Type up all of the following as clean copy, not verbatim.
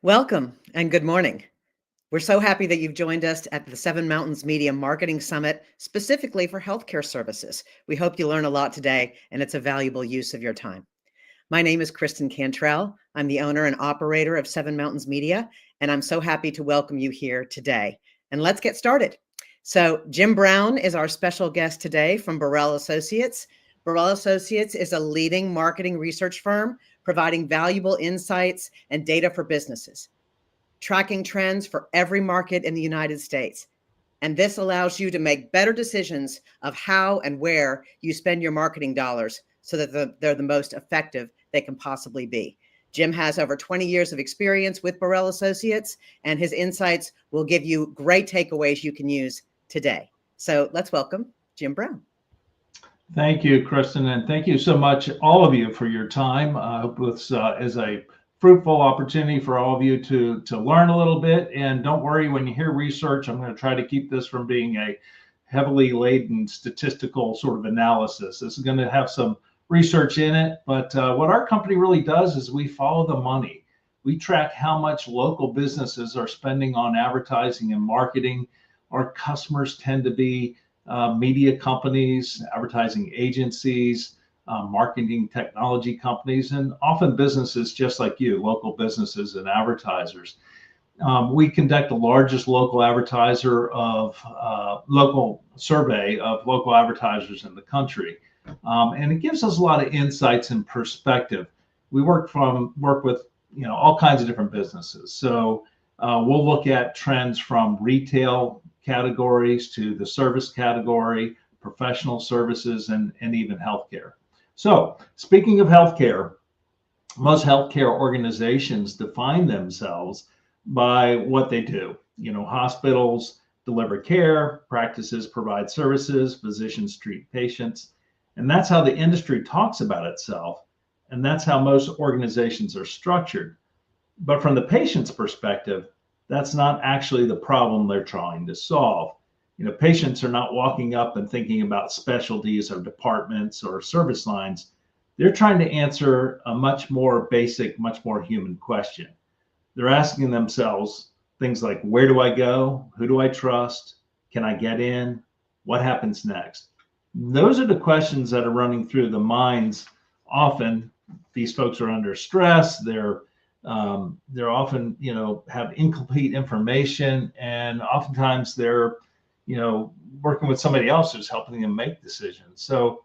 Welcome and good morning. We're so happy that you've joined us at the Seven Mountains Media Marketing Summit, specifically for healthcare services. We hope you learn a lot today, and it's a valuable use of your time. My name is Kristen Cantrell. I'm the owner and operator of Seven Mountains Media, and I'm so happy to welcome you here today. And let's get started. So Jim Brown is our special guest today from Borrell Associates. Borrell Associates is a leading marketing research firm providing valuable insights and data for businesses, tracking trends for every market in the United States. And this allows you to make better decisions of how and where you spend your marketing dollars so that they're the most effective they can possibly be. Jim has over 20 years of experience with Borrell Associates, and his insights will give you great takeaways you can use today. So let's welcome Jim Brown. Thank you, Kristen, and thank you so much, all of you, for your time. I hope this is a fruitful opportunity for all of you to learn a little bit. And don't worry, when you hear research, I'm going to try to keep this from being a heavily laden statistical sort of analysis. This is going to have some research in it, but what our company really does is we follow the money. We track how much local businesses are spending on advertising and marketing. Our customers tend to be media companies, advertising agencies, marketing technology companies, and often businesses just like you, local businesses and advertisers. We conduct the largest local survey of local advertisers in the country. And it gives us a lot of insights and perspective. We work with all kinds of different businesses. So we'll look at trends from retail categories to the service category, professional services, and even healthcare. So speaking of healthcare, most healthcare organizations define themselves by what they do. Hospitals deliver care, practices provide services, physicians treat patients. And that's how the industry talks about itself. And that's how most organizations are structured. But from the patient's perspective, that's not actually the problem they're trying to solve. Patients are not walking up and thinking about specialties or departments or service lines. They're trying to answer a much more basic, much more human question. They're asking themselves things like, where do I go? Who do I trust? Can I get in? What happens next? Those are the questions that are running through the minds. Often these folks are under stress. They're often, have incomplete information, and oftentimes they're, working with somebody else who's helping them make decisions. So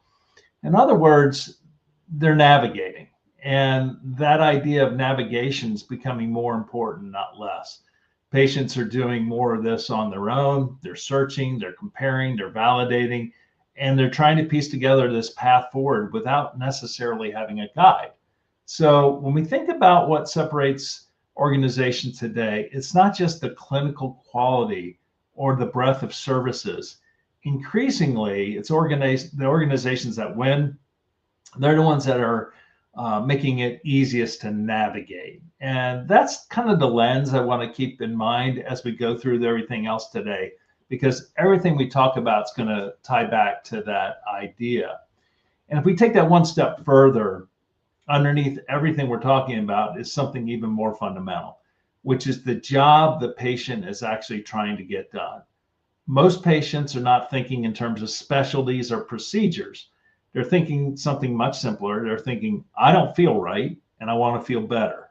in other words, they're navigating, and that idea of navigation is becoming more important, not less. Patients are doing more of this on their own. They're searching, they're comparing, they're validating, and they're trying to piece together this path forward without necessarily having a guide. So when we think about what separates organizations today, it's not just the clinical quality or the breadth of services. Increasingly, it's the organizations that win. They're the ones that are making it easiest to navigate. And that's kind of the lens I want to keep in mind as we go through everything else today, because everything we talk about is going to tie back to that idea. And if we take that one step further, underneath everything we're talking about is something even more fundamental, which is the job the patient is actually trying to get done. Most patients are not thinking in terms of specialties or procedures. They're thinking something much simpler. They're thinking, I don't feel right, and I want to feel better.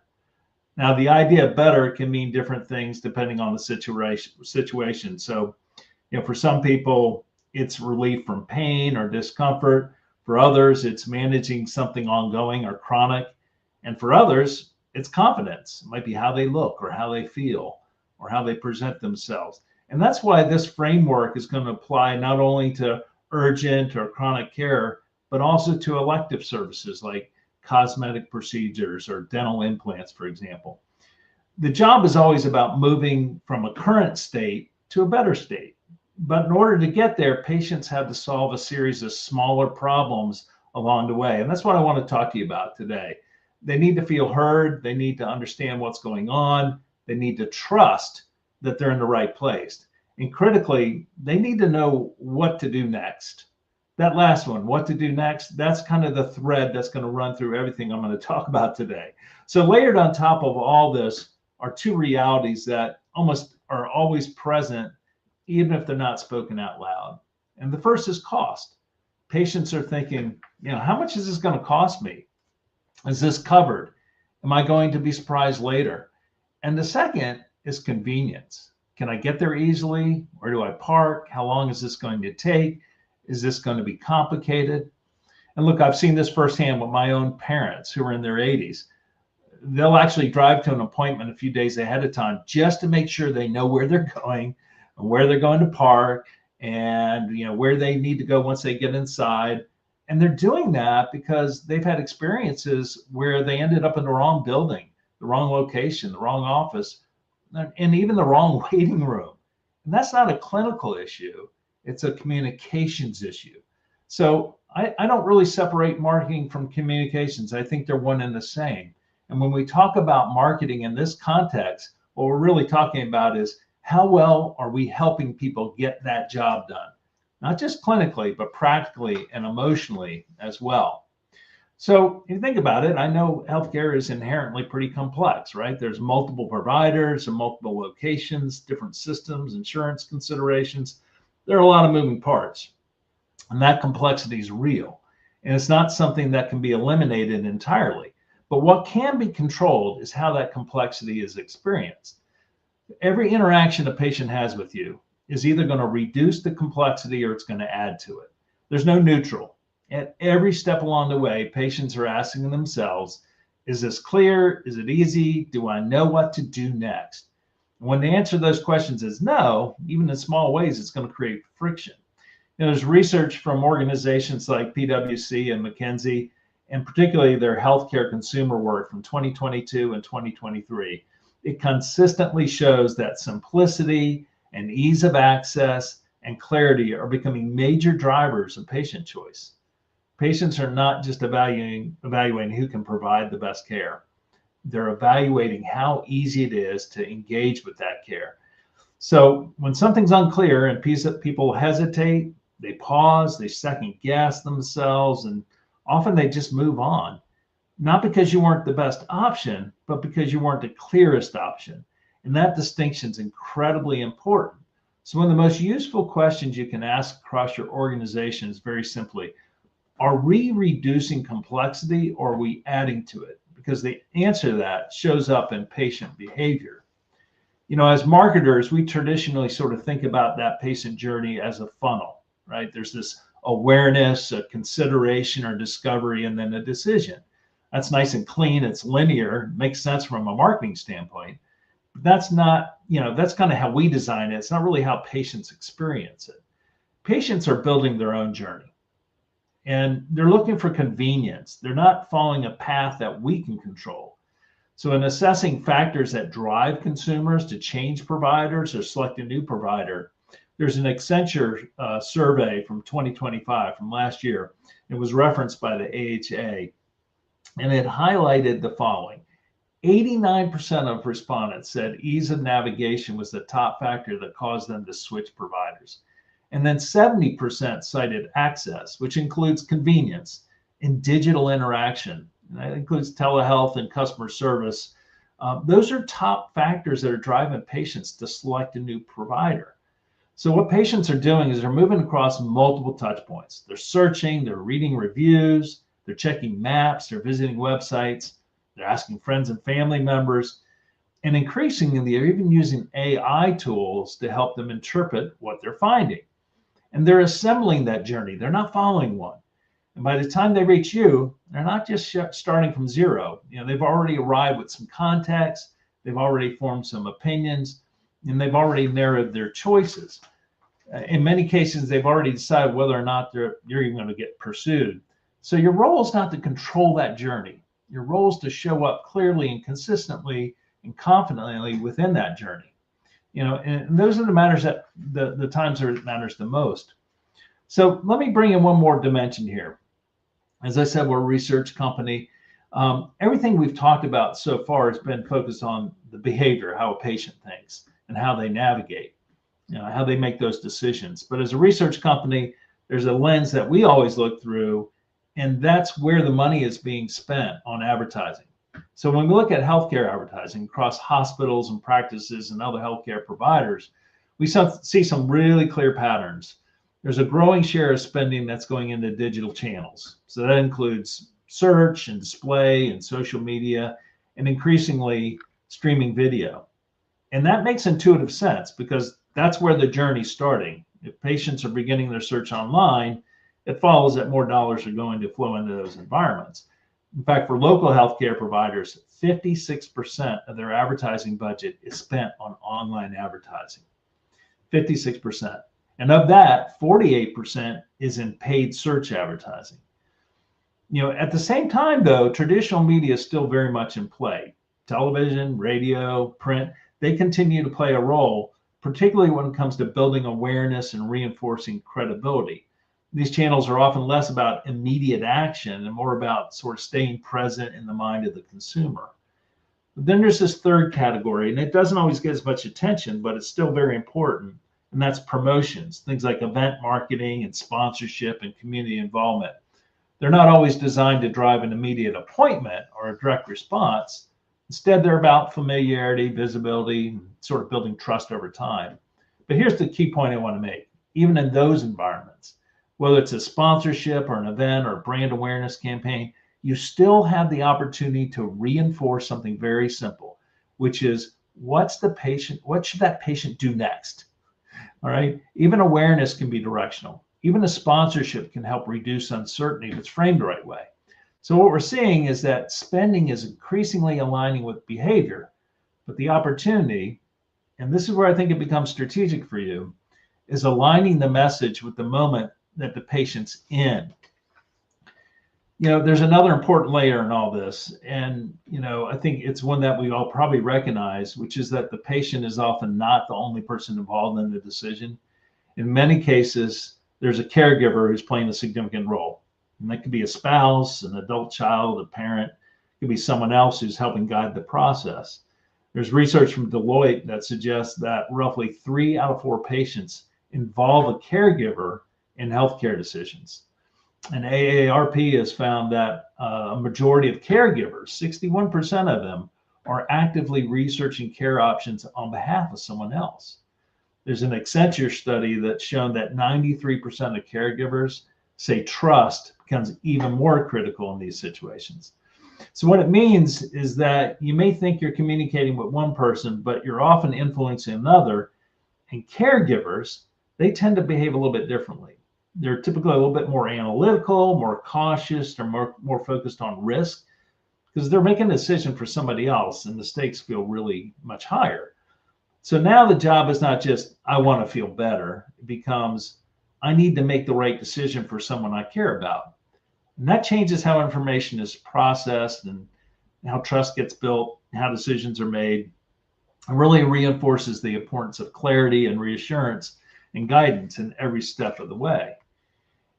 Now, the idea of better can mean different things depending on the situation. So, for some people, it's relief from pain or discomfort. For others, it's managing something ongoing or chronic. And for others, it's confidence. It might be how they look or how they feel or how they present themselves. And that's why this framework is going to apply not only to urgent or chronic care, but also to elective services like cosmetic procedures or dental implants, for example. The job is always about moving from a current state to a better state. But in order to get there, patients have to solve a series of smaller problems along the way. And that's what I want to talk to you about today. They need to feel heard. They need to understand what's going on. They need to trust that they're in the right place. And critically, they need to know what to do next. That last one, what to do next, that's kind of the thread that's going to run through everything I'm going to talk about today. So layered on top of all this are two realities that almost are always present, even if they're not spoken out loud. And the first is cost. Patients are thinking, how much is this going to cost me? Is this covered? Am I going to be surprised later? And the second is convenience. Can I get there easily? Where do I park? How long is this going to take? Is this going to be complicated? And look, I've seen this firsthand with my own parents who are in their 80s. They'll actually drive to an appointment a few days ahead of time just to make sure they know where they're going and where they're going to park and where they need to go once they get inside. And they're doing that because they've had experiences where they ended up in the wrong building, the wrong location, the wrong office, and even the wrong waiting room. And that's not a clinical issue. It's a communications issue. So I don't really separate marketing from communications. I think they're one and the same. And when we talk about marketing in this context, what we're really talking about is how well are we helping people get that job done? Not just clinically, but practically and emotionally as well. So if you think about it, I know healthcare is inherently pretty complex, right? There's multiple providers and multiple locations, different systems, insurance considerations. There are a lot of moving parts, and that complexity is real. And it's not something that can be eliminated entirely. But what can be controlled is how that complexity is experienced. Every interaction a patient has with you is either going to reduce the complexity or it's going to add to it. There's no neutral. At every step along the way, patients are asking themselves, is this clear? Is it easy? Do I know what to do next? When the answer to those questions is no, even in small ways, it's going to create friction. There's research from organizations like PwC and McKinsey, and particularly their healthcare consumer work from 2022 and 2023. It consistently shows that simplicity and ease of access and clarity are becoming major drivers of patient choice. Patients are not just evaluating who can provide the best care. They're evaluating how easy it is to engage with that care. So when something's unclear and people hesitate, they pause, they second guess themselves, and often they just move on. Not because you weren't the best option, but because you weren't the clearest option. And that distinction is incredibly important. So one of the most useful questions you can ask across your organization is very simply, are we reducing complexity or are we adding to it? Because the answer to that shows up in patient behavior. As marketers, we traditionally sort of think about that patient journey as a funnel, right? There's this awareness, a consideration or discovery, and then a decision. That's nice and clean. It's linear, makes sense from a marketing standpoint. But that's not, that's kind of how we design it. It's not really how patients experience it. Patients are building their own journey. And they're looking for convenience. They're not following a path that we can control. So in assessing factors that drive consumers to change providers or select a new provider, there's an Accenture survey from 2025, from last year. It was referenced by the AHA, and it highlighted the following. 89% of respondents said ease of navigation was the top factor that caused them to switch providers. And then 70% cited access, which includes convenience and digital interaction. And that includes telehealth and customer service. Those are top factors that are driving patients to select a new provider. So what patients are doing is they're moving across multiple touch points. They're searching, they're reading reviews, they're checking maps, they're visiting websites, they're asking friends and family members. And increasingly, they're even using AI tools to help them interpret what they're finding. And they're assembling that journey. They're not following one. And by the time they reach you, they're not just starting from zero. They've already arrived with some context. They've already formed some opinions, and they've already narrowed their choices. In many cases, they've already decided whether or not you're even going to get pursued. So your role is not to control that journey. Your role is to show up clearly and consistently and confidently within that journey. And those are the matters that the times where it matters the most. So let me bring in one more dimension here. As I said, we're a research company. Everything we've talked about so far has been focused on the behavior, how a patient thinks and how they navigate, how they make those decisions. But as a research company, there's a lens that we always look through, and that's where the money is being spent on advertising. So when we look at healthcare advertising across hospitals and practices and other healthcare providers, we see some really clear patterns. There's a growing share of spending that's going into digital channels. So that includes search and display and social media and increasingly streaming video. And that makes intuitive sense because that's where the journey's starting. If patients are beginning their search online, it follows that more dollars are going to flow into those environments. In fact, for local healthcare providers, 56% of their advertising budget is spent on online advertising. 56%. And of that, 48% is in paid search advertising. At the same time, though, traditional media is still very much in play. Television, radio, print, they continue to play a role, particularly when it comes to building awareness and reinforcing credibility. These channels are often less about immediate action and more about sort of staying present in the mind of the consumer. But then there's this third category, and it doesn't always get as much attention, but it's still very important, and that's promotions, things like event marketing and sponsorship and community involvement. They're not always designed to drive an immediate appointment or a direct response. Instead, they're about familiarity, visibility, sort of building trust over time. But here's the key point I want to make. Even in those environments, whether it's a sponsorship or an event or a brand awareness campaign, you still have the opportunity to reinforce something very simple, which is what should that patient do next? All right. Even awareness can be directional. Even a sponsorship can help reduce uncertainty if it's framed the right way. So what we're seeing is that spending is increasingly aligning with behavior, but the opportunity, and this is where I think it becomes strategic for you, is aligning the message with the moment that the patient's in. There's another important layer in all this, and I think it's one that we all probably recognize, which is that the patient is often not the only person involved in the decision. In many cases, there's a caregiver who's playing a significant role. And that could be a spouse, an adult child, a parent. It could be someone else who's helping guide the process. There's research from Deloitte that suggests that roughly 3 out of 4 patients involve a caregiver in healthcare decisions. And AARP has found that a majority of caregivers, 61% of them, are actively researching care options on behalf of someone else. There's an Accenture study that's shown that 93% of caregivers say trust becomes even more critical in these situations. So what it means is that you may think you're communicating with one person, but you're often influencing another. And caregivers, they tend to behave a little bit differently. They're typically a little bit more analytical, more cautious, they're more focused on risk because they're making a decision for somebody else and the stakes feel really much higher. So now the job is not just, I want to feel better. It becomes, I need to make the right decision for someone I care about. And that changes how information is processed and how trust gets built, how decisions are made, and really reinforces the importance of clarity and reassurance and guidance in every step of the way.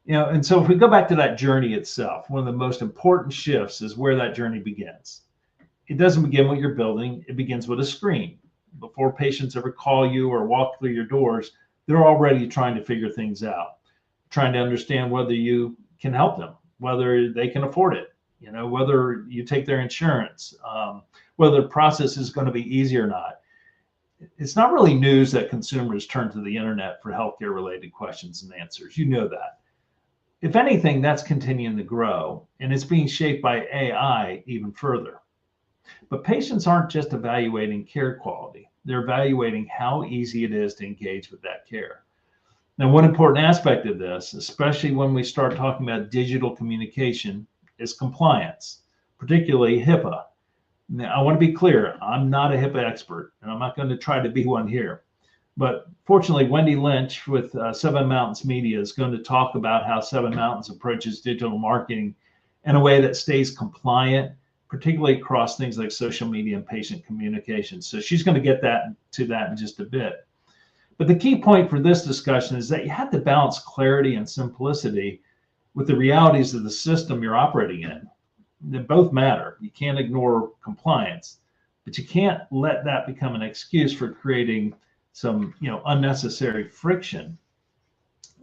And so if we go back to that journey itself, one of the most important shifts is where that journey begins. It doesn't begin with your building, it begins with a screen. Before patients ever call you or walk through your doors, they're already trying to figure things out, trying to understand whether you can help them, whether they can afford it, whether you take their insurance, whether the process is going to be easy or not. It's not really news that consumers turn to the internet for healthcare related questions and answers. You know that. If anything, that's continuing to grow, and it's being shaped by AI even further. But patients aren't just evaluating care quality. They're evaluating how easy it is to engage with that care. Now, one important aspect of this, especially when we start talking about digital communication, is compliance, particularly HIPAA. Now, I want to be clear, I'm not a HIPAA expert, and I'm not going to try to be one here. But fortunately, Wendy Lynch with Seven Mountains Media is going to talk about how Seven Mountains approaches digital marketing in a way that stays compliant, particularly across things like social media and patient communication. So she's going to get to that in just a bit. But the key point for this discussion is that you have to balance clarity and simplicity with the realities of the system you're operating in. They both matter. You can't ignore compliance, but you can't let that become an excuse for creating some unnecessary friction.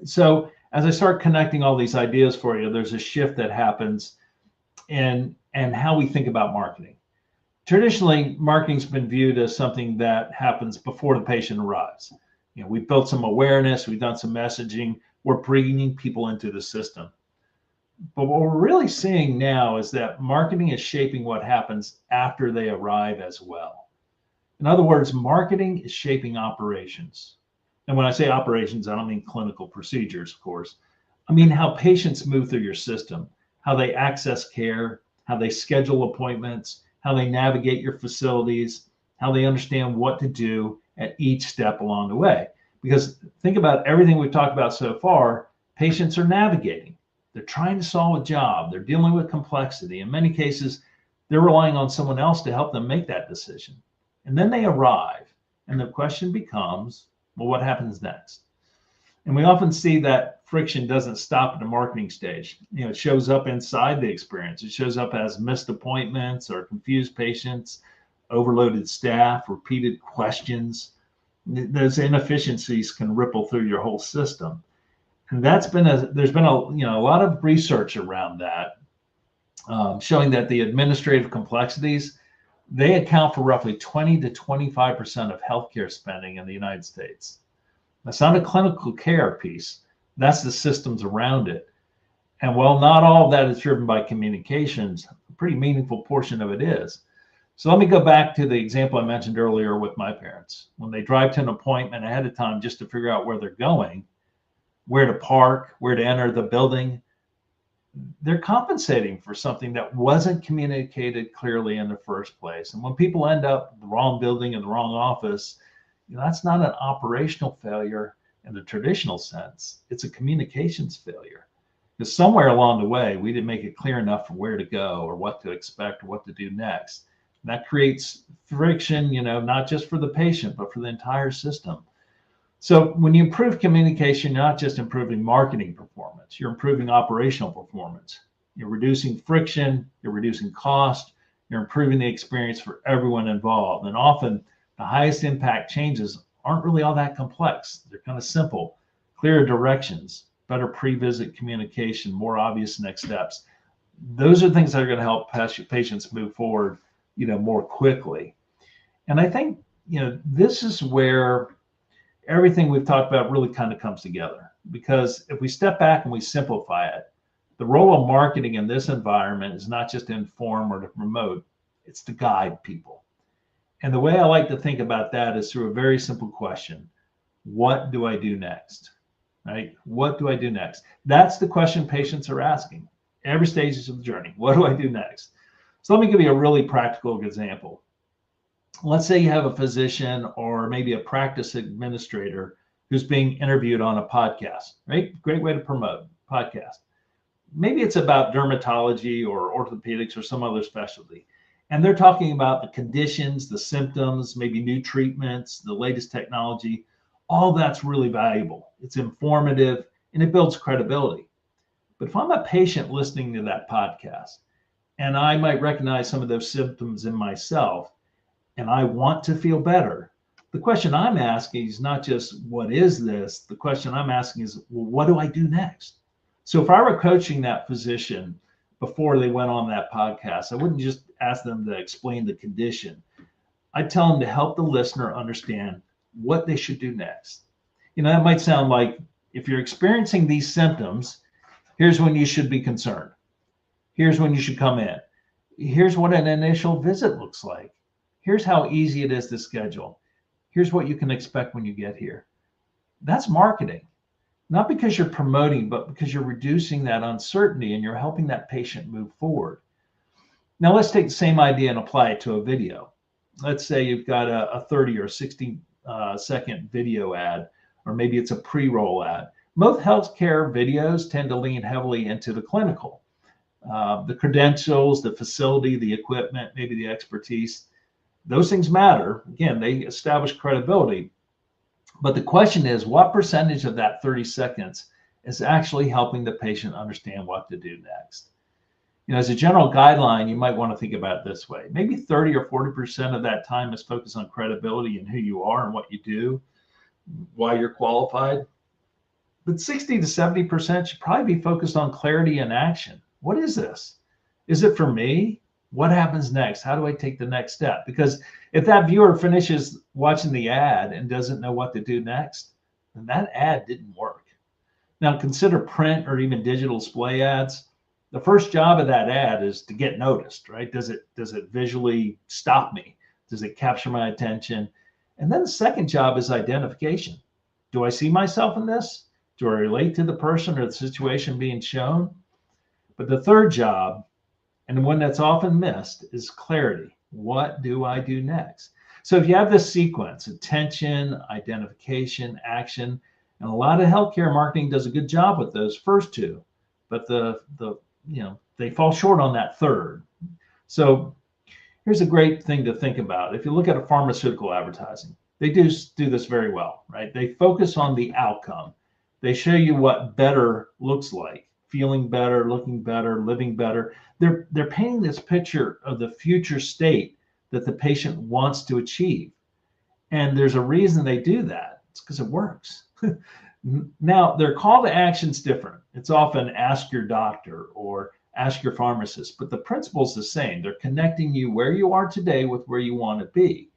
So as I start connecting all these ideas for you, there's a shift that happens in how we think about marketing. Traditionally, marketing's been viewed as something that happens before the patient arrives. We've built some awareness, we've done some messaging, we're bringing people into the system. But what we're really seeing now is that marketing is shaping what happens after they arrive as well. In other words, marketing is shaping operations. And when I say operations, I don't mean clinical procedures, of course. I mean how patients move through your system, how they access care, how they schedule appointments, how they navigate your facilities, how they understand what to do at each step along the way. Because think about everything we've talked about so far, patients are navigating. They're trying to solve a job. They're dealing with complexity. In many cases, they're relying on someone else to help them make that decision. And then they arrive, and the question becomes, well, what happens next? And we often see that friction doesn't stop at the marketing stage. It shows up inside the experience. It shows up as missed appointments or confused patients, overloaded staff, repeated questions. Those inefficiencies can ripple through your whole system. And there's been a lot of research around that, showing that the administrative complexities, they account for roughly 20 to 25% of healthcare spending in the United States. That's not a clinical care piece. That's the systems around it. And while not all of that is driven by communications, a pretty meaningful portion of it is. So let me go back to the example I mentioned earlier with my parents. When they drive to an appointment ahead of time just to figure out where they're going, where to park, where to enter the building, they're compensating for something that wasn't communicated clearly in the first place. And when people end up in the wrong building in the wrong office, that's not an operational failure in the traditional sense. It's a communications failure. Because somewhere along the way, we didn't make it clear enough for where to go or what to expect or what to do next. And that creates friction, not just for the patient, but for the entire system. So when you improve communication, you're not just improving marketing performance, you're improving operational performance. You're reducing friction, you're reducing cost, you're improving the experience for everyone involved. And often the highest impact changes aren't really all that complex. They're kind of simple, clearer directions, better pre-visit communication, more obvious next steps. Those are things that are going to help patients move forward, more quickly. And I think, this is where everything we've talked about really kind of comes together. Because if we step back and we simplify it, the role of marketing in this environment is not just to inform or to promote, it's to guide people. And the way I like to think about that is through a very simple question. What do I do next? Right? What do I do next? That's the question patients are asking every stage of the journey. What do I do next? So let me give you a really practical example. Let's say you have a physician or maybe a practice administrator who's being interviewed on a podcast, right? Great way to promote podcast. Maybe it's about dermatology or orthopedics or some other specialty. And they're talking about the conditions, the symptoms, maybe new treatments, the latest technology. All that's really valuable. It's informative and it builds credibility. But if I'm a patient listening to that podcast and I might recognize some of those symptoms in myself and I want to feel better, the question I'm asking is not just what is this? The question I'm asking is, well, what do I do next? So if I were coaching that physician before they went on that podcast, I wouldn't just ask them to explain the condition. I'd tell them to help the listener understand what they should do next. That might sound like, if you're experiencing these symptoms, here's when you should be concerned. Here's when you should come in. Here's what an initial visit looks like. Here's how easy it is to schedule. Here's what you can expect when you get here. That's marketing. Not because you're promoting, but because you're reducing that uncertainty and you're helping that patient move forward. Now let's take the same idea and apply it to a video. Let's say you've got a 30 or 60 second video ad, or maybe it's a pre-roll ad. Most healthcare videos tend to lean heavily into the clinical. The credentials, the facility, the equipment, maybe the expertise. Those things matter. Again, they establish credibility. But the question is, what percentage of that 30 seconds is actually helping the patient understand what to do next? As a general guideline, you might want to think about it this way. Maybe 30 or 40% of that time is focused on credibility and who you are and what you do, why you're qualified. But 60 to 70% should probably be focused on clarity and action. What is this? Is it for me? What happens next? How do I take the next step? Because if that viewer finishes watching the ad and doesn't know what to do next, then that ad didn't work. Now consider print or even digital display ads. The first job of that ad is to get noticed, right? Does it visually stop me? Does it capture my attention? And then the second job is identification. Do I see myself in this? Do I relate to the person or the situation being shown? But the third job, and the one that's often missed, is clarity. What do I do next? So if you have this sequence, attention, identification, action, and a lot of healthcare marketing does a good job with those first two, but they fall short on that third. So here's a great thing to think about. If you look at a pharmaceutical advertising, they do this very well, right? They focus on the outcome. They show you what better looks like, feeling better, looking better, living better. They're painting this picture of the future state that the patient wants to achieve. And there's a reason they do that. It's because it works. Now, their call to action's different. It's often ask your doctor or ask your pharmacist, but the principle's the same. They're connecting you where you are today with where you want to be.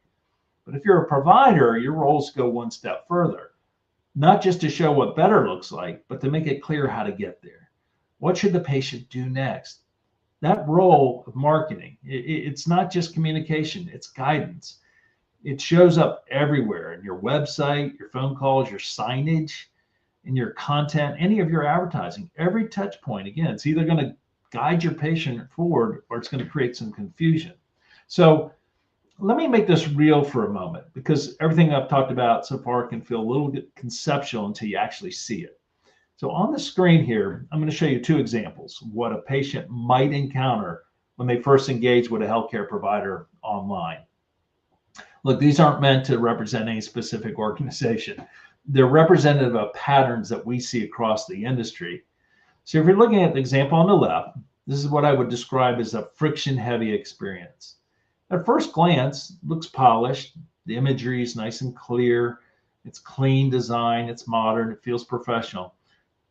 But if you're a provider, your roles go one step further, not just to show what better looks like, but to make it clear how to get there. What should the patient do next? That role of marketing, it's not just communication, it's guidance. It shows up everywhere in your website, your phone calls, your signage, in your content, any of your advertising. Every touch point, again, it's either going to guide your patient forward or it's going to create some confusion. So let me make this real for a moment, because everything I've talked about so far can feel a little bit conceptual until you actually see it. So on the screen here, I'm going to show you two examples of what a patient might encounter when they first engage with a healthcare provider online. Look, these aren't meant to represent any specific organization. They're representative of patterns that we see across the industry. So if you're looking at the example on the left, this is what I would describe as a friction-heavy experience. At first glance, it looks polished. The imagery is nice and clear. It's clean design. It's modern. It feels professional.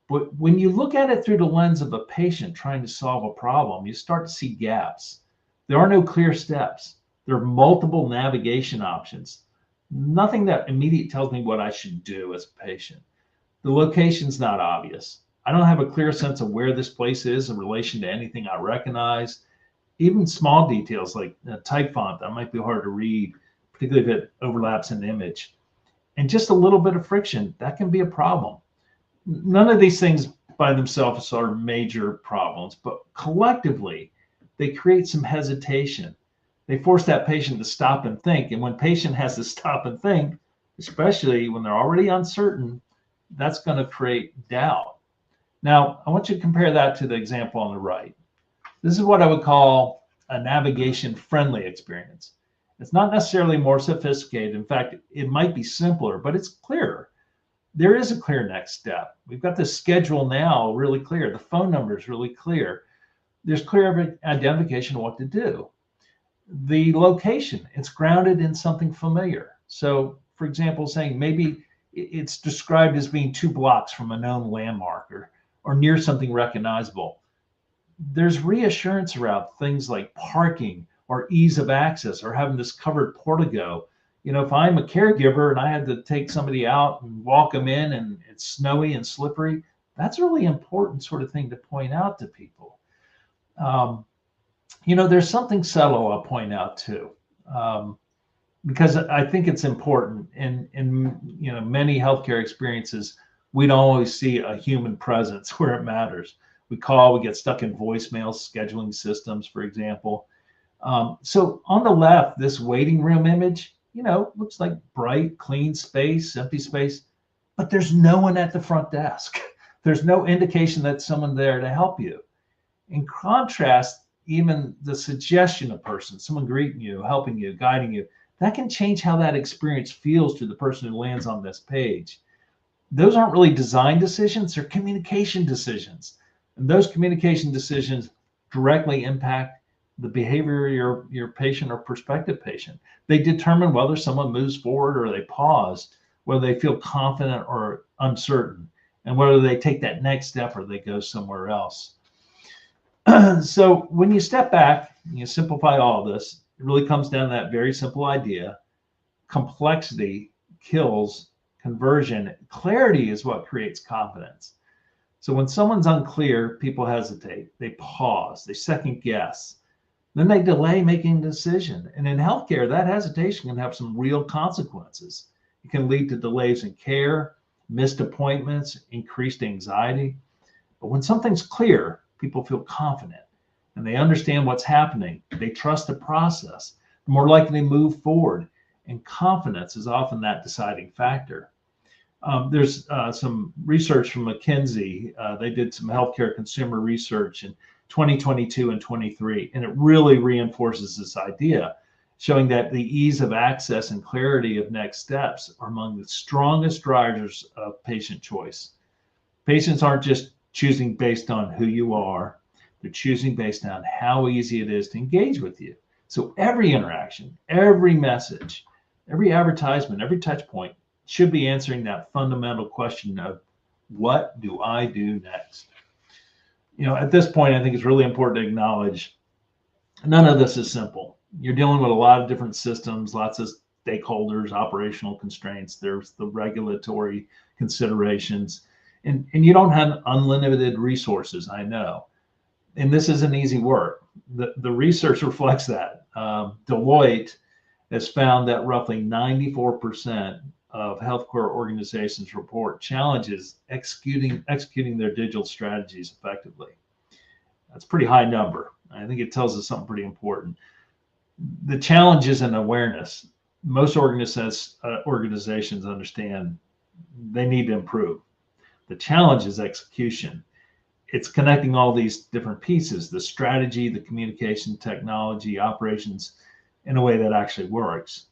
But when you look at it through the lens of a patient trying to solve a problem, you start to see gaps. There are no clear steps. There are multiple navigation options. Nothing that immediately tells me what I should do as a patient. The location's not obvious. I don't have a clear sense of where this place is in relation to anything I recognize. Even small details like type font that might be hard to read, particularly if it overlaps an image. And just a little bit of friction, that can be a problem. None of these things by themselves are major problems, but collectively, they create some hesitation. They force that patient to stop and think. And when patient has to stop and think, especially when they're already uncertain, that's going to create doubt. Now, I want you to compare that to the example on the right. This is what I would call a navigation-friendly experience. It's not necessarily more sophisticated. In fact, it might be simpler, but it's clearer. There is a clear next step. We've got the schedule now really clear. The phone number is really clear. There's clear identification of what to do. The location, it's grounded in something familiar. So, for example, saying maybe it's described as being 2 blocks from a known landmark or near something recognizable. There's reassurance around things like parking or ease of access or having this covered portico. You know, if I'm a caregiver and I had to take somebody out and walk them in and it's snowy and slippery, that's a really important sort of thing to point out to people. You know, there's something subtle I'll point out too, because I think it's important. In you know, many healthcare experiences, we don't always see a human presence where it matters. We call, we get stuck in voicemails, scheduling systems, for example. So on the left, this waiting room image, you know, looks like bright, clean space, empty space, but there's no one at the front desk. There's no indication that someone there to help you. In contrast, even the suggestion of person, someone greeting you, helping you, guiding you, that can change how that experience feels to the person who lands on this page. Those aren't really design decisions, they're communication decisions. And those communication decisions directly impact the behavior of your patient or prospective patient. They determine whether someone moves forward or they pause, whether they feel confident or uncertain, and whether they take that next step or they go somewhere else. So when you step back, you simplify all this, it really comes down to that very simple idea. Complexity kills conversion. Clarity is what creates confidence. So when someone's unclear, people hesitate, they pause, they second guess, then they delay making a decision. And in healthcare, that hesitation can have some real consequences. It can lead to delays in care, missed appointments, increased anxiety. But when something's clear, people feel confident and they understand what's happening. They trust the process, they're more likely to move forward. And confidence is often that deciding factor. There's some research from McKinsey. They did some healthcare consumer research in 2022 and 23, and it really reinforces this idea, showing that the ease of access and clarity of next steps are among the strongest drivers of patient choice. Patients aren't just choosing based on who you are, they're choosing based on how easy it is to engage with you. So every interaction, every message, every advertisement, every touch point should be answering that fundamental question of what do I do next? At this point, I think it's really important to acknowledge none of this is simple. You're dealing with a lot of different systems, lots of stakeholders, operational constraints. There's the regulatory considerations, and you don't have unlimited resources, I know. And this isn't easy work. The research reflects that. Deloitte has found that roughly 94% of healthcare organizations report challenges executing their digital strategies effectively. That's a pretty high number. I think it tells us something pretty important. The challenge is in awareness. Most organizations understand they need to improve. The challenge is execution. It's connecting all these different pieces, the strategy, the communication, technology, operations, in a way that actually works.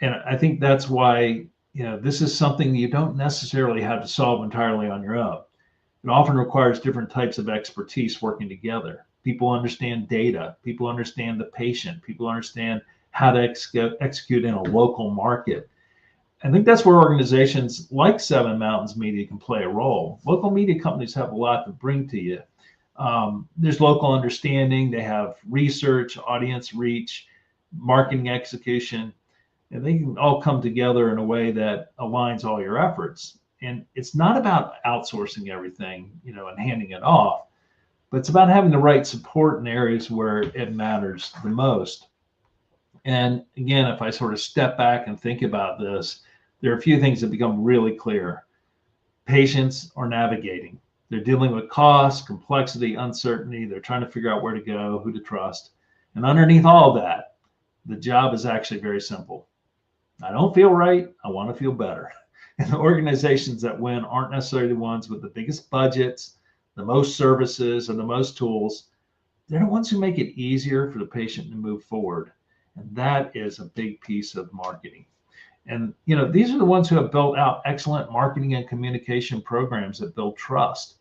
And I think that's why, this is something you don't necessarily have to solve entirely on your own. It often requires different types of expertise working together. People understand data, people understand the patient, people understand how to execute in a local market. I think that's where organizations like Seven Mountains Media can play a role. Local media companies have a lot to bring to you. There's local understanding, they have research, audience reach, marketing execution, and they can all come together in a way that aligns all your efforts. And it's not about outsourcing everything, and handing it off, but it's about having the right support in areas where it matters the most. And again, if I sort of step back and think about this, there are a few things that become really clear. Patients are navigating. They're dealing with cost, complexity, uncertainty. They're trying to figure out where to go, who to trust. And underneath all of that, the job is actually very simple. I don't feel right. I want to feel better. And the organizations that win aren't necessarily the ones with the biggest budgets, the most services, and the most tools. They're the ones who make it easier for the patient to move forward. And that is a big piece of marketing. And, these are the ones who have built out excellent marketing and communication programs that build trust.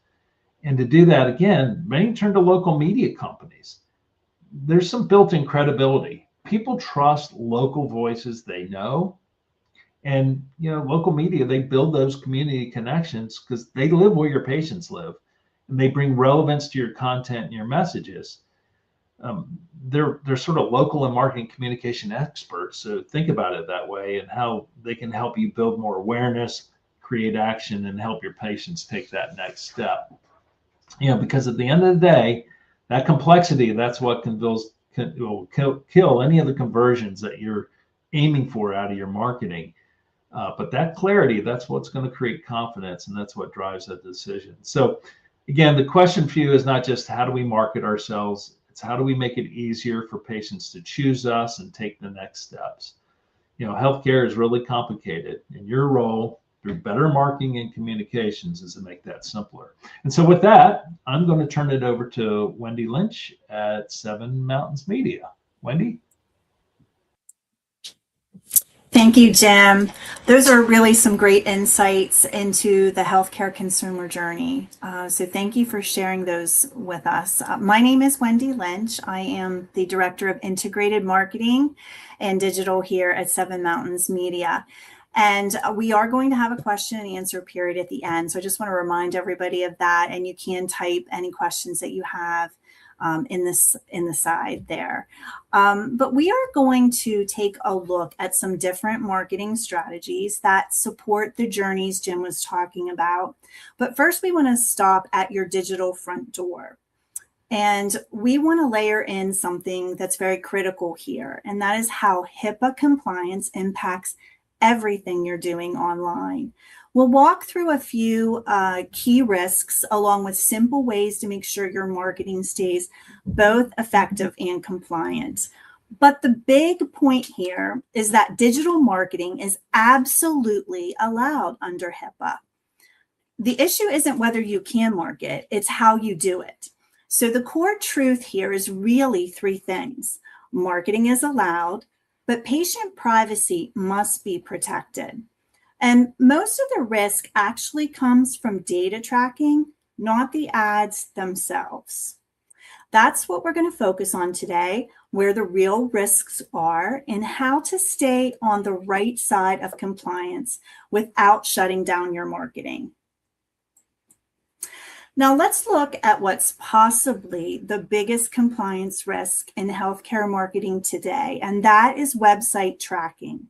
And to do that, again, many turn to local media companies. There's some built-in credibility. People trust local voices they know. And, local media, they build those community connections because they live where your patients live, and they bring relevance to your content and your messages. They're sort of local and marketing communication experts. So think about it that way, and how they can help you build more awareness, create action, and help your patients take that next step. Because at the end of the day, that complexity, that's what will kill any of the conversions that you're aiming for out of your marketing. But that clarity, that's what's going to create confidence, and that's what drives that decision. So again, the question for you is not just how do we market ourselves, it's how do we make it easier for patients to choose us and take the next steps. Healthcare is really complicated, and your role through better marketing and communications is to make that simpler. And so with that, I'm going to turn it over to Wendy Lynch at Seven Mountains Media. Wendy? Thank you, Jim. Those are really some great insights into the healthcare consumer journey. So thank you for sharing those with us. My name is Wendy Lynch. I am the Director of Integrated Marketing and Digital here at Seven Mountains Media. And we are going to have a question and answer period at the end. So I just want to remind everybody of that. And you can type any questions that you have in the side there. But we are going to take a look at some different marketing strategies that support the journeys Jim was talking about. But first, we want to stop at your digital front door. And we want to layer in something that's very critical here, and that is how HIPAA compliance impacts everything you're doing online. We'll walk through a few key risks along with simple ways to make sure your marketing stays both effective and compliant. But the big point here is that digital marketing is absolutely allowed under HIPAA. The issue isn't whether you can market, it's how you do it. So the core truth here is really three things. Marketing is allowed, but patient privacy must be protected. And most of the risk actually comes from data tracking, not the ads themselves. That's what we're going to focus on today, where the real risks are and how to stay on the right side of compliance without shutting down your marketing. Now let's look at what's possibly the biggest compliance risk in healthcare marketing today, and that is website tracking.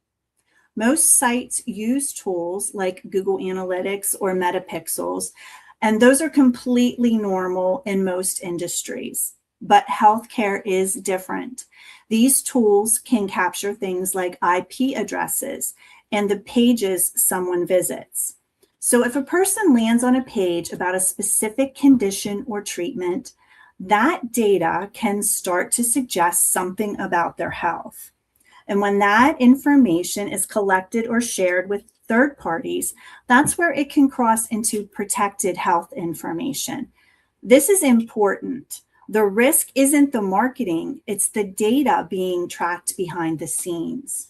Most sites use tools like Google Analytics or Metapixels, and those are completely normal in most industries. But healthcare is different. These tools can capture things like IP addresses and the pages someone visits. So if a person lands on a page about a specific condition or treatment, that data can start to suggest something about their health. And when that information is collected or shared with third parties, that's where it can cross into protected health information. This is important. The risk isn't the marketing, it's the data being tracked behind the scenes.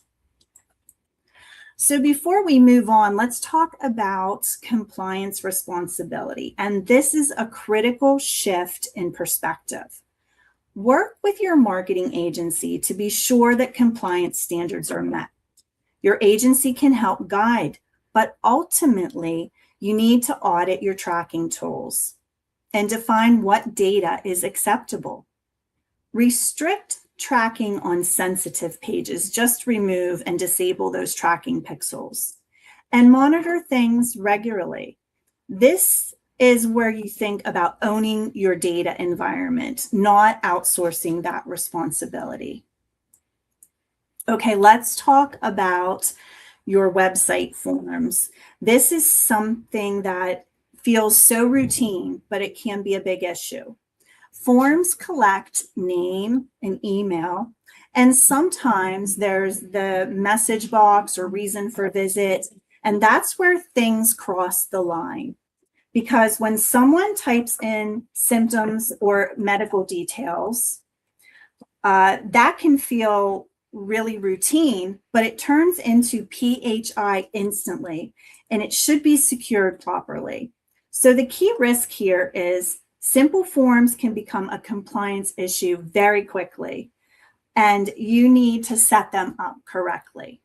So before we move on, let's talk about compliance responsibility. And this is a critical shift in perspective. Work with your marketing agency to be sure that compliance standards are met. Your agency can help guide, but ultimately, you need to audit your tracking tools and define what data is acceptable. Restrict tracking on sensitive pages. Just remove and disable those tracking pixels and monitor things regularly. This is where you think about owning your data environment, not outsourcing that responsibility. Okay, let's talk about your website forms. This is something that feels so routine, but it can be a big issue. Forms collect name and email, and sometimes there's the message box or reason for visit, and that's where things cross the line. Because when someone types in symptoms or medical details, that can feel really routine, but it turns into PHI instantly, and it should be secured properly. So the key risk here is simple forms can become a compliance issue very quickly, and you need to set them up correctly.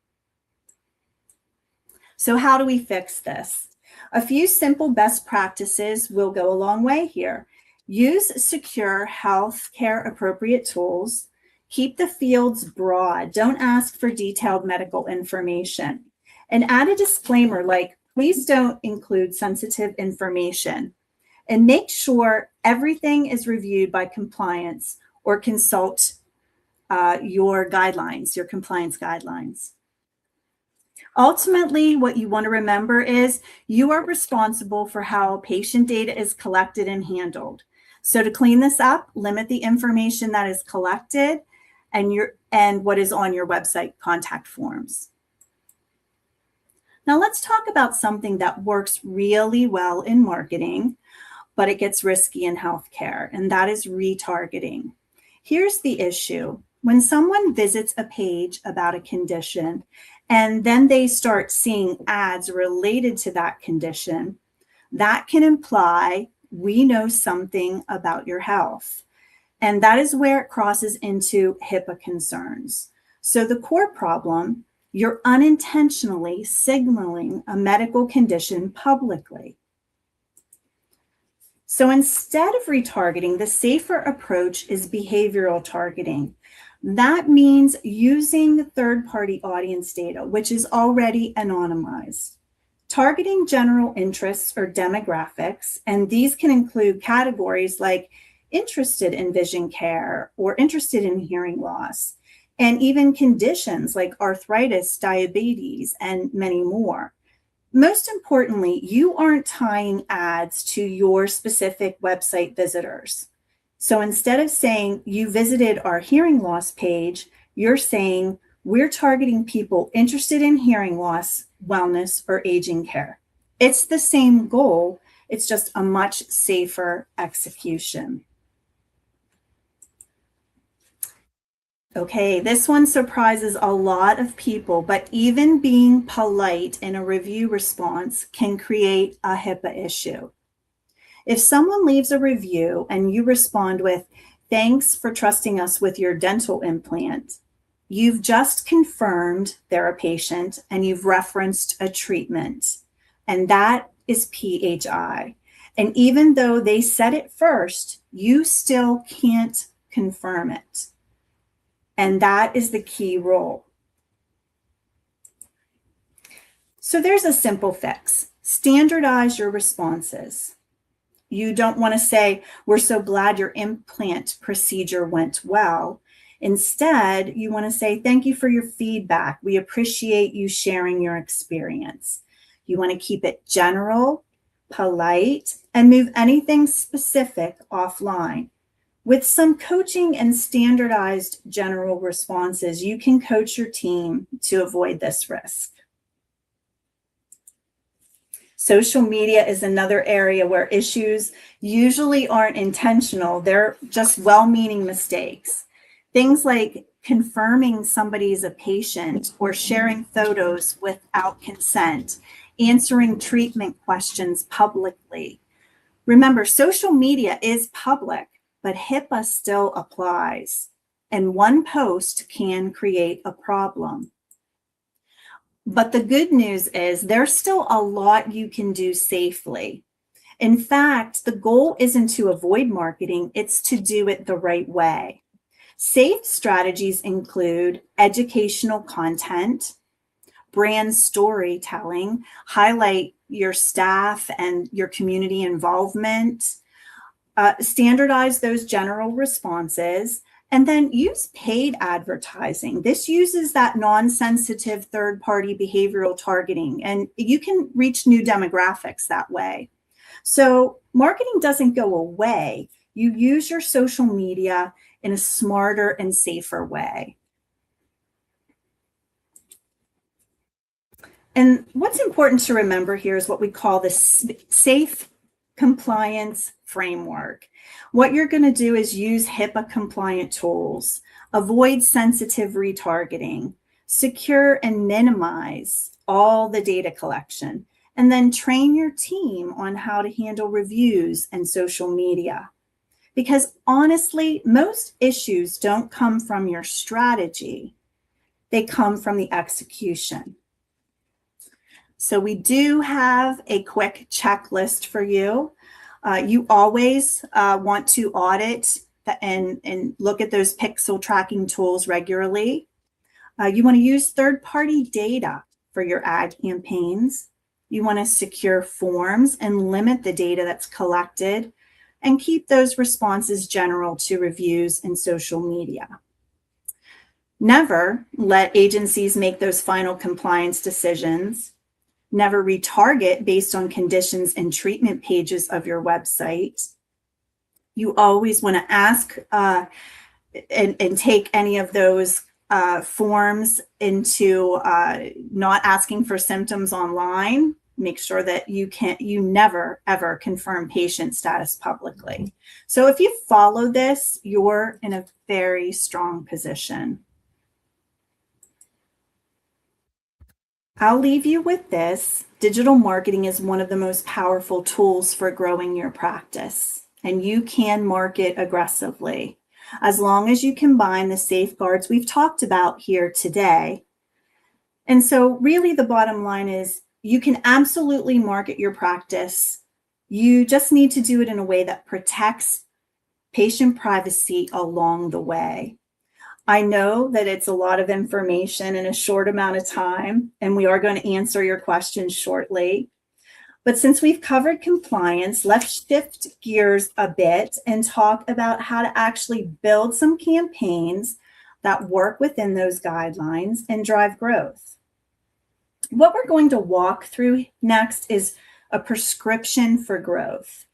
So how do we fix this? A few simple best practices will go a long way here. Use secure healthcare appropriate tools. Keep the fields broad. Don't ask for detailed medical information. And add a disclaimer like, please don't include sensitive information. And make sure everything is reviewed by compliance or consult your guidelines, your compliance guidelines. Ultimately, what you want to remember is you are responsible for how patient data is collected and handled. So to clean this up, limit the information that is collected and what is on your website contact forms. Now let's talk about something that works really well in marketing, but it gets risky in healthcare, and that is retargeting. Here's the issue. When someone visits a page about a condition, and then they start seeing ads related to that condition, that can imply we know something about your health. And that is where it crosses into HIPAA concerns. So the core problem, you're unintentionally signaling a medical condition publicly. So instead of retargeting, the safer approach is behavioral targeting. That means using third-party audience data, which is already anonymized. Targeting general interests or demographics, and these can include categories like interested in vision care or interested in hearing loss, and even conditions like arthritis, diabetes, and many more. Most importantly, you aren't tying ads to your specific website visitors. So instead of saying you visited our hearing loss page, you're saying we're targeting people interested in hearing loss, wellness, or aging care. It's the same goal, it's just a much safer execution. Okay, this one surprises a lot of people, but even being polite in a review response can create a HIPAA issue. If someone leaves a review and you respond with, "Thanks for trusting us with your dental implant," you've just confirmed they're a patient and you've referenced a treatment, and that is PHI. And even though they said it first, you still can't confirm it. And that is the key role. So there's a simple fix. Standardize your responses. You don't want to say, "We're so glad your implant procedure went well." Instead, you want to say, "Thank you for your feedback. We appreciate you sharing your experience." You want to keep it general, polite, and move anything specific offline. With some coaching and standardized general responses, you can coach your team to avoid this risk. Social media is another area where issues usually aren't intentional. They're just well-meaning mistakes. Things like confirming somebody's a patient or sharing photos without consent, answering treatment questions publicly. Remember, social media is public, but HIPAA still applies, and one post can create a problem. But the good news is there's still a lot you can do safely. In fact, the goal isn't to avoid marketing, it's to do it the right way. Safe strategies include educational content, brand storytelling, highlight your staff and your community involvement, standardize those general responses, and then use paid advertising. This uses that non-sensitive third-party behavioral targeting, and you can reach new demographics that way. So marketing doesn't go away. You use your social media in a smarter and safer way. And what's important to remember here is what we call the safe compliance framework. What you're going to do is use HIPAA compliant tools, avoid sensitive retargeting, secure and minimize all the data collection, and then train your team on how to handle reviews and social media. Because honestly, most issues don't come from your strategy, they come from the execution. So we do have a quick checklist for you. You always want to audit and look at those pixel tracking tools regularly. You want to use third-party data for your ad campaigns. You want to secure forms and limit the data that's collected, and keep those responses general to reviews and social media. Never let agencies make those final compliance decisions. Never retarget based on conditions and treatment pages of your website. You always want to ask and take any of those forms into not asking for symptoms online. Make sure that you never ever confirm patient status publicly. So if you follow this, you're in a very strong position. I'll leave you with this. Digital marketing is one of the most powerful tools for growing your practice, and you can market aggressively as long as you combine the safeguards we've talked about here today. And so really the bottom line is you can absolutely market your practice You just need to do it in a way that protects patient privacy along the way. I know that it's a lot of information in a short amount of time, and we are going to answer your questions shortly. But since we've covered compliance, let's shift gears a bit and talk about how to actually build some campaigns that work within those guidelines and drive growth. What we're going to walk through next is a prescription for growth.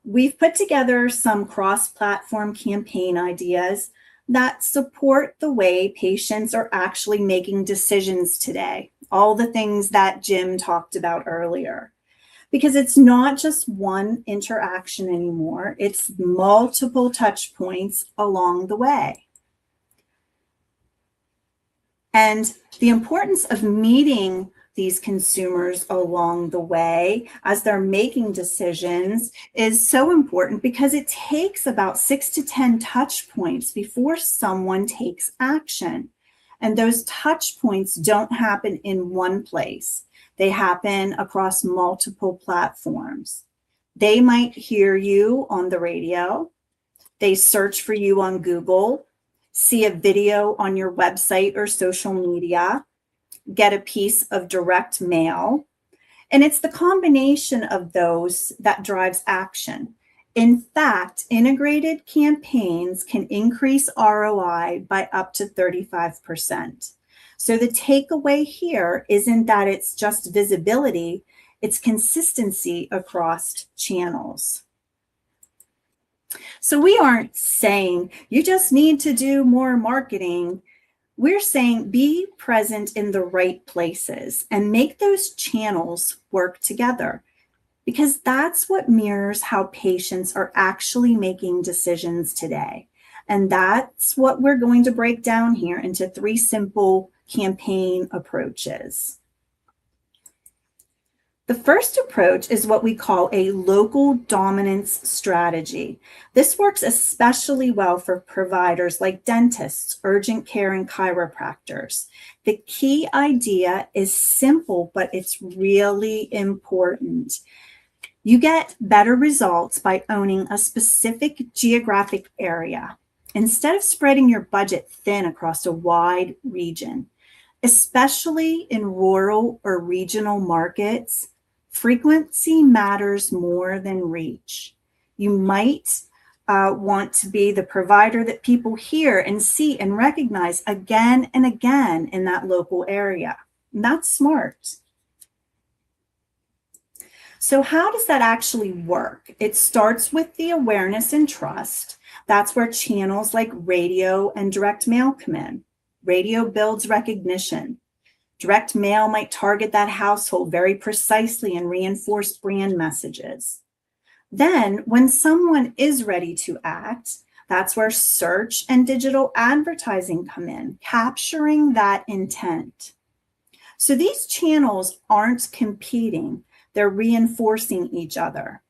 We've put together some cross-platform campaign ideas that support the way patients are actually making decisions today, all the things that Jim talked about earlier. Because it's not just one interaction anymore, it's multiple touch points along the way. And the importance of meeting these consumers along the way as they're making decisions is so important because it takes about 6 to 10 touch points before someone takes action. And those touch points don't happen in one place. They happen across multiple platforms. They might hear you on the radio. They search for you on Google, see a video on your website or social media, get a piece of direct mail. And it's the combination of those that drives action. In fact, integrated campaigns can increase ROI by up to 35%. So the takeaway here isn't that it's just visibility, it's consistency across channels. So we aren't saying you just need to do more marketing. We're saying be present in the right places and make those channels work together, because that's what mirrors how patients are actually making decisions today. And that's what we're going to break down here into 3 simple campaign approaches. The first approach is what we call a local dominance strategy. This works especially well for providers like dentists, urgent care, and chiropractors. The key idea is simple, but it's really important. You get better results by owning a specific geographic area instead of spreading your budget thin across a wide region. Especially in rural or regional markets, frequency matters more than reach. You might want to be the provider that people hear and see and recognize again and again in that local area. And that's smart. So how does that actually work? It starts with the awareness and trust. That's where channels like radio and direct mail come in. Radio builds recognition. Direct mail might target that household very precisely and reinforce brand messages. Then, when someone is ready to act, that's where search and digital advertising come in, capturing that intent. So these channels aren't competing, they're reinforcing each other.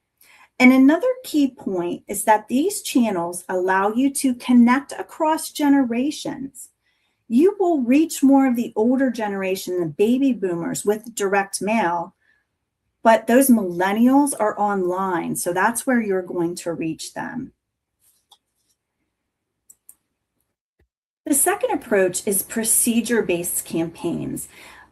And another key point is that these channels allow you to connect across generations. You will reach more of the older generation, the baby boomers, with direct mail, but those millennials are online, so that's where you're going to reach them. The second approach is procedure-based campaigns.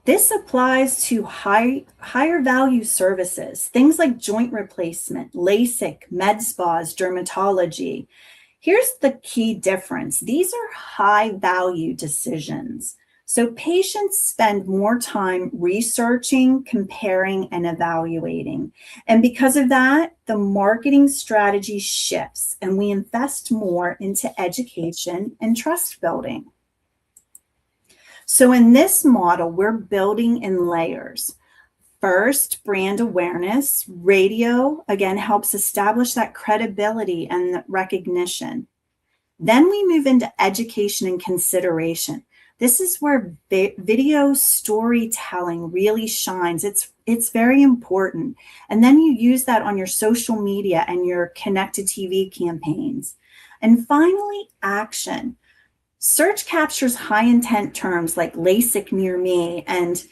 This applies to higher value services, things like joint replacement, LASIK, med spas, dermatology. Here's the key difference. These are high value decisions. So patients spend more time researching, comparing, and evaluating. And because of that, the marketing strategy shifts and we invest more into education and trust building. So in this model, we're building in layers. First, brand awareness. Radio, again, helps establish that credibility and recognition. Then we move into education and consideration. This is where video storytelling really shines. It's very important. And then you use that on your social media and your connected TV campaigns. And finally, action. Search captures high intent terms like LASIK near me, and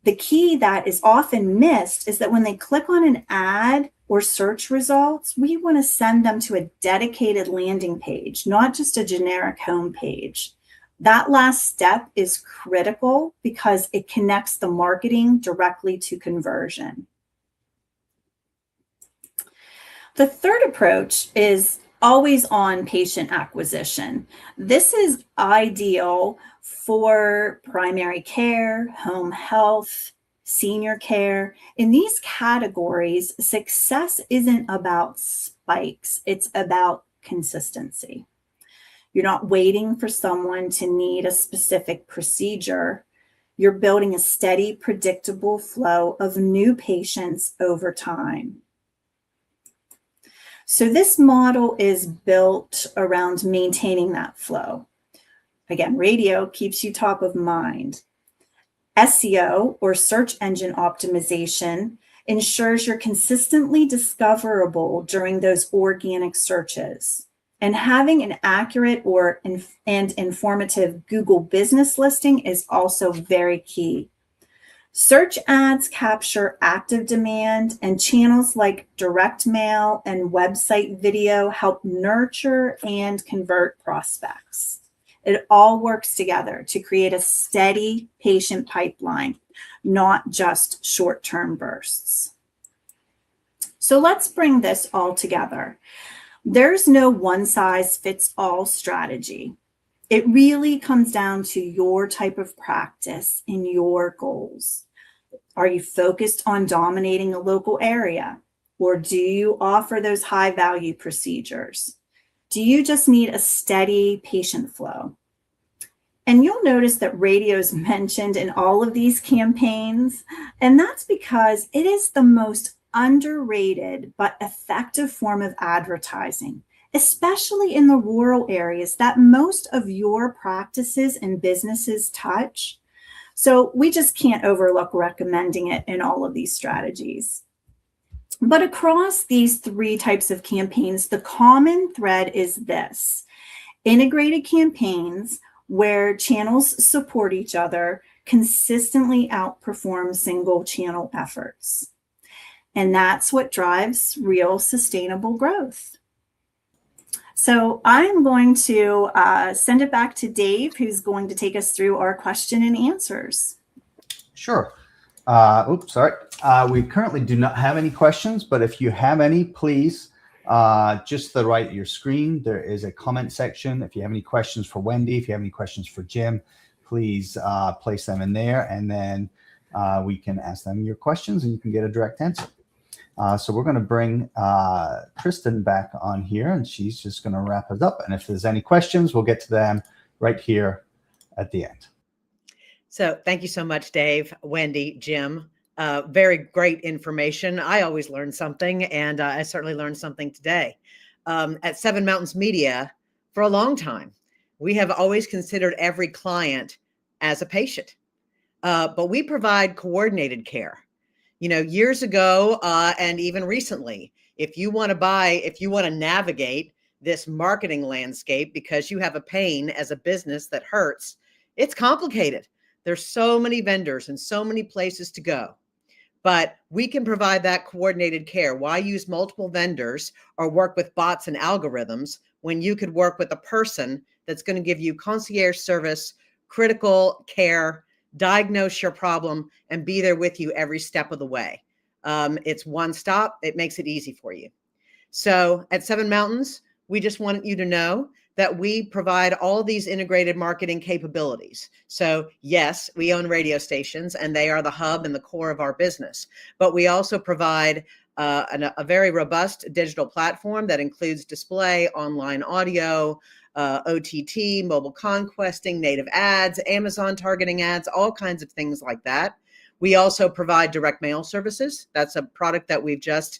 the key that is often missed is that when they click on an ad, or search results, we want to send them to a dedicated landing page, not just a generic home page. That last step is critical because it connects the marketing directly to conversion. The third approach is always on patient acquisition. This is ideal for primary care, home health, senior care. In these categories, success isn't about spikes, it's about consistency. You're not waiting for someone to need a specific procedure. You're building a steady, predictable flow of new patients over time. So this model is built around maintaining that flow. Again, radio keeps you top of mind. SEO, or search engine optimization, ensures you're consistently discoverable during those organic searches. And having an accurate and informative Google business listing is also very key. Search ads capture active demand, and channels like direct mail and website video help nurture and convert prospects. It all works together to create a steady patient pipeline, not just short-term bursts. So let's bring this all together. There's no one-size-fits-all strategy. It really comes down to your type of practice and your goals. Are you focused on dominating a local area? Or do you offer those high-value procedures? Do you just need a steady patient flow? And you'll notice that radio is mentioned in all of these campaigns, and that's because it is the most underrated but effective form of advertising, especially in the rural areas that most of your practices and businesses touch. So we just can't overlook recommending it in all of these strategies. But across these three types of campaigns, the common thread is this: integrated campaigns where channels support each other consistently outperform single channel efforts. And that's what drives real sustainable growth. So I'm going to send it back to Dave, who's going to take us through our question and answers. Sure. We currently do not have any questions, but if you have any, please, just to the right of your screen, there is a comment section. If you have any questions for Wendy, if you have any questions for Jim, please place them in there, and then we can ask them your questions and you can get a direct answer. So we're going to bring Kristen back on here, and she's just going to wrap us up. And if there's any questions, we'll get to them right here at the end. So thank you so much, Dave, Wendy, Jim. Very great information. I always learn something, and I certainly learned something today. At Seven Mountains Media, for a long time, we have always considered every client as a patient, but we provide coordinated care. You know, years ago and even recently, if you want to navigate this marketing landscape because you have a pain as a business that hurts, it's complicated. There's so many vendors and so many places to go. But we can provide that coordinated care. Why use multiple vendors or work with bots and algorithms when you could work with a person that's going to give you concierge service, critical care, diagnose your problem, and be there with you every step of the way. It's one stop. It makes it easy for you. So at Seven Mountains, we just want you to know that we provide all these integrated marketing capabilities. So yes, we own radio stations, and they are the hub and the core of our business. But we also provide a very robust digital platform that includes display, online audio, OTT, mobile conquesting, native ads, Amazon targeting ads, all kinds of things like that. We also provide direct mail services. That's a product that we've just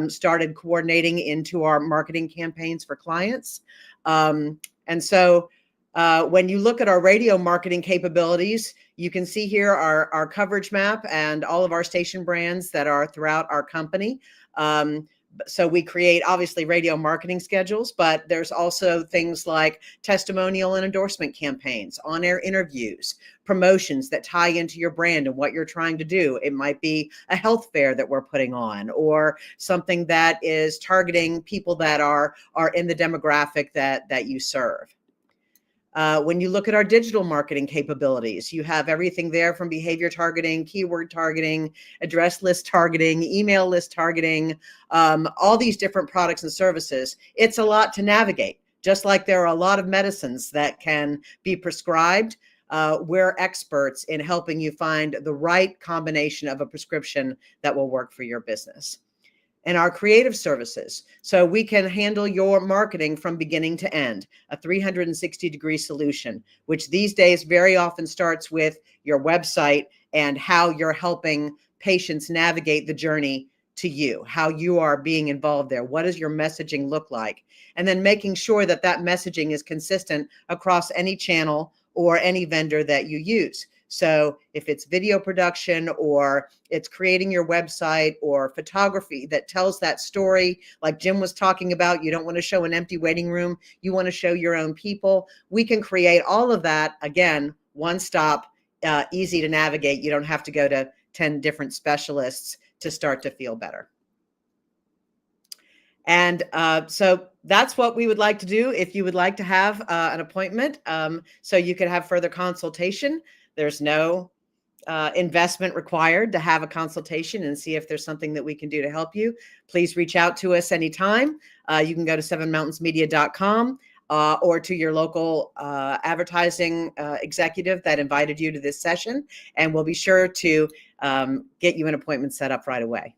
started coordinating into our marketing campaigns for clients. And so when you look at our radio marketing capabilities, you can see here our coverage map and all of our station brands that are throughout our company. So we create obviously radio marketing schedules, but there's also things like testimonial and endorsement campaigns, on-air interviews, promotions that tie into your brand and what you're trying to do. It might be a health fair that we're putting on, or something that is targeting people that are in the demographic that you serve. When you look at our digital marketing capabilities, you have everything there from behavior targeting, keyword targeting, address list targeting, email list targeting, all these different products and services. It's a lot to navigate. Just like there are a lot of medicines that can be prescribed, we're experts in helping you find the right combination of a prescription that will work for your business. And our creative services. So we can handle your marketing from beginning to end, a 360-degree solution, which these days very often starts with your website and how you're helping patients navigate the journey to you, how you are being involved there. What does your messaging look like? And then making sure that that messaging is consistent across any channel or any vendor that you use. So if it's video production, or it's creating your website, or photography that tells that story, like Jim was talking about, you don't want to show an empty waiting room, you want to show your own people. We can create all of that, again, one stop, easy to navigate. You don't have to go to 10 different specialists to start to feel better. And so that's what we would like to do. If you would like to have an appointment, so you could have further consultation, there's no investment required to have a consultation and see if there's something that we can do to help you. Please reach out to us anytime. You can go to sevenmountainsmedia.com or to your local advertising executive that invited you to this session, and we'll be sure to get you an appointment set up right away.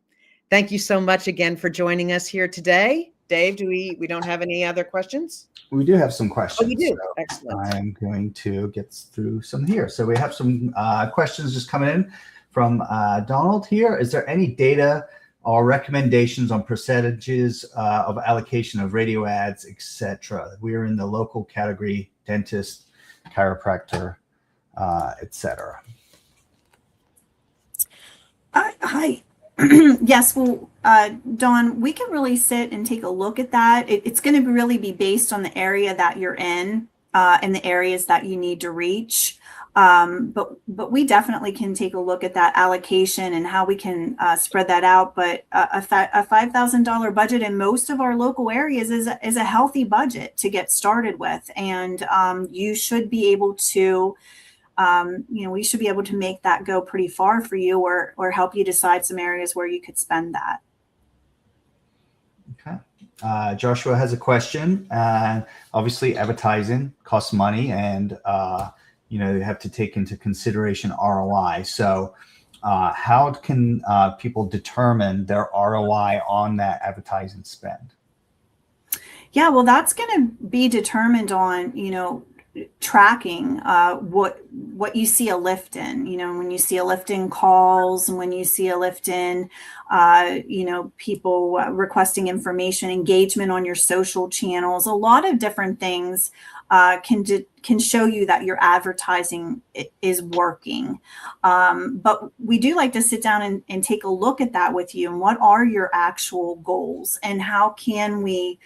Thank you so much again for joining us here today. Dave, we don't have any other questions? We do have some questions. Oh, you do? So Excellent. I'm going to get through some here. So we have some questions just coming in from Donald here. Is there any data or recommendations on percentages of allocation of radio ads, etc.? We are in the local category: dentist, chiropractor, etc. Hi. Yes, well, Dawn, we can really sit and take a look at that. It's going to really be based on the area that you're in and the areas that you need to reach. But we definitely can take a look at that allocation and how we can spread that out. But a $5,000 budget in most of our local areas is a healthy budget to get started with. And you should be able to we should be able to make that go pretty far for you, or help you decide some areas where you could spend that. Okay. Joshua has a question. Obviously, advertising costs money, and you have to take into consideration ROI. So how can people determine their ROI on that advertising spend? Yeah, well, that's going to be determined on, tracking what you see a lift in, when you see a lift in calls, and when you see a lift in, people requesting information, engagement on your social channels. A lot of different things can show you that your advertising is working. But we do like to sit down and take a look at that with you, and what are your actual goals, and how can we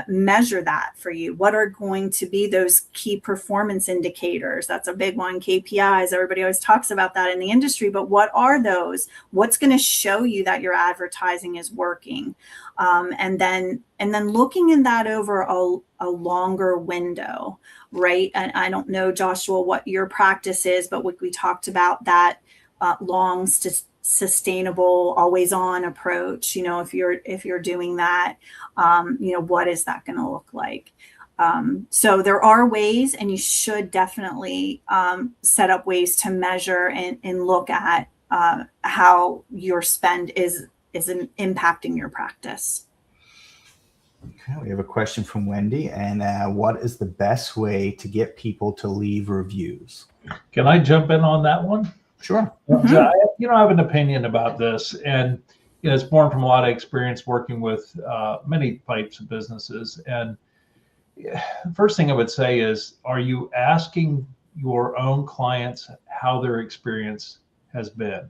measure that for you? What are going to be those key performance indicators? That's a big one. KPIs. Everybody always talks about that in the industry, but what are those? What's going to show you that your advertising is working? And then looking in that over a longer window, right? And I don't know, Joshua, what your practice is, but we talked about that long sustainable, always on approach. If you're doing that, what is that going to look like? So there are ways, and you should definitely set up ways to measure and look at how your spend is impacting your practice. Okay, we have a question from Wendy. And what is the best way to get people to leave reviews? Can I jump in on that one? Sure. Mm-hmm. I have an opinion about this, and it's born from a lot of experience working with many types of businesses. And first thing I would say is, are you asking your own clients how their experience has been?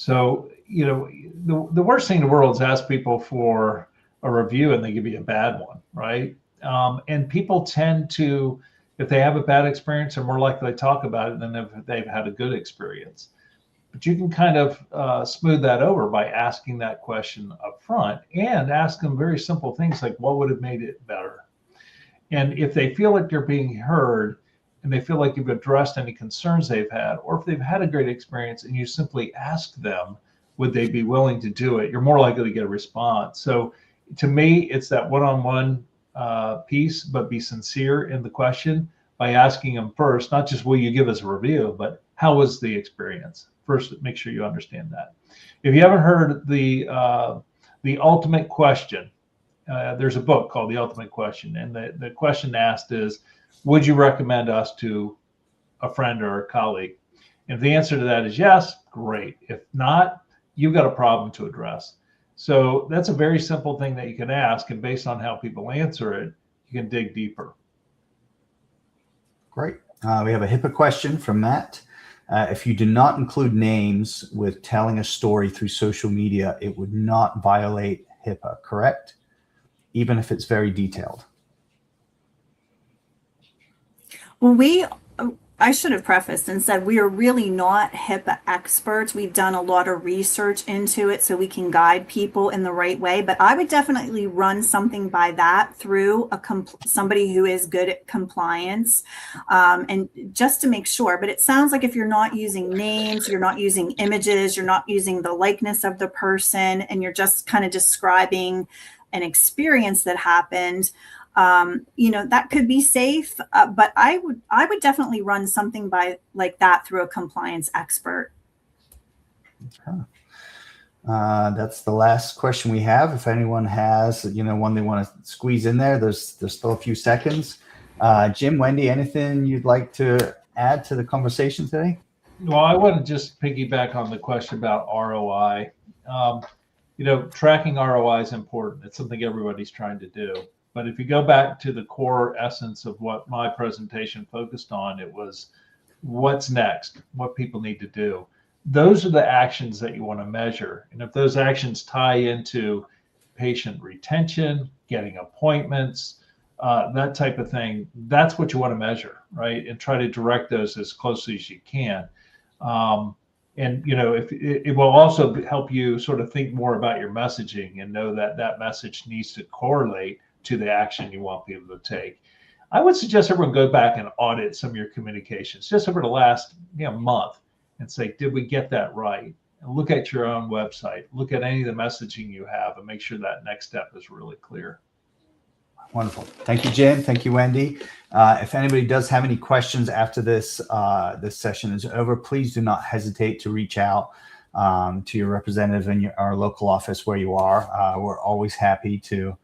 So, the worst thing in the world is ask people for a review and they give you a bad one, right? And people tend to, if they have a bad experience, are more likely to talk about it than if they've had a good experience. But you can kind of smooth that over by asking that question up front and ask them very simple things like, what would have made it better? And if they feel like they're being heard and they feel like you've addressed any concerns they've had, or if they've had a great experience and you simply ask them, would they be willing to do it? You're more likely to get a response. So to me, it's that one-on-one piece, but be sincere in the question by asking them first, not just will you give us a review, but how was the experience? First, make sure you understand that. If you haven't heard the ultimate question, there's a book called The Ultimate Question, and the question asked is, would you recommend us to a friend or a colleague? And if the answer to that is yes, great. If not, you've got a problem to address. So that's a very simple thing that you can ask, and based on how people answer it, you can dig deeper. Great. We have a HIPAA question from Matt. If you do not include names with telling a story through social media, it would not violate HIPAA, correct? Even if it's very detailed. Well, I should have prefaced and said we are really not HIPAA experts. We've done a lot of research into it so we can guide people in the right way. But I would definitely run something by that through somebody who is good at compliance, and just to make sure. But it sounds like if you're not using names, you're not using images, you're not using the likeness of the person, and you're just kind of describing an experience that happened, that could be safe, but I would definitely run something like that through a compliance expert. Okay. That's the last question we have. If anyone has, one they want to squeeze in there, there's still a few seconds. Jim, Wendy, anything you'd like to add to the conversation today? Well, I want to just piggyback on the question about ROI. Tracking ROI is important. It's something everybody's trying to do. But if you go back to the core essence of what my presentation focused on, it was what's next, what people need to do. Those are the actions that you want to measure. And if those actions tie into patient retention, getting appointments, that type of thing, that's what you want to measure, right? And try to direct those as closely as you can. If it will also help you sort of think more about your messaging and know that that message needs to correlate to the action you want people to take. I would suggest everyone go back and audit some of your communications just over the last month and say, did we get that right? And look at your own website, look at any of the messaging you have, and make sure that next step is really clear. Wonderful. Thank you, Jim. Thank you, Wendy. If anybody does have any questions after this session is over, please do not hesitate to reach out to your representative in our local office where you are. We're always happy to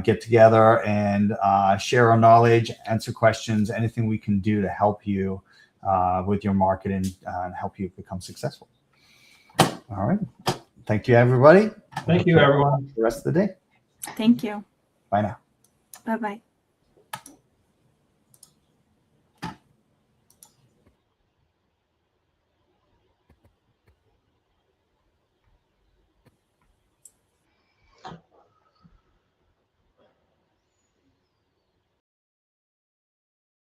get together and share our knowledge, answer questions, anything we can do to help you with your marketing and help you become successful. All right. Thank you, everybody. Thank you, everyone. The rest of the day. Thank you. Bye now. Bye-bye.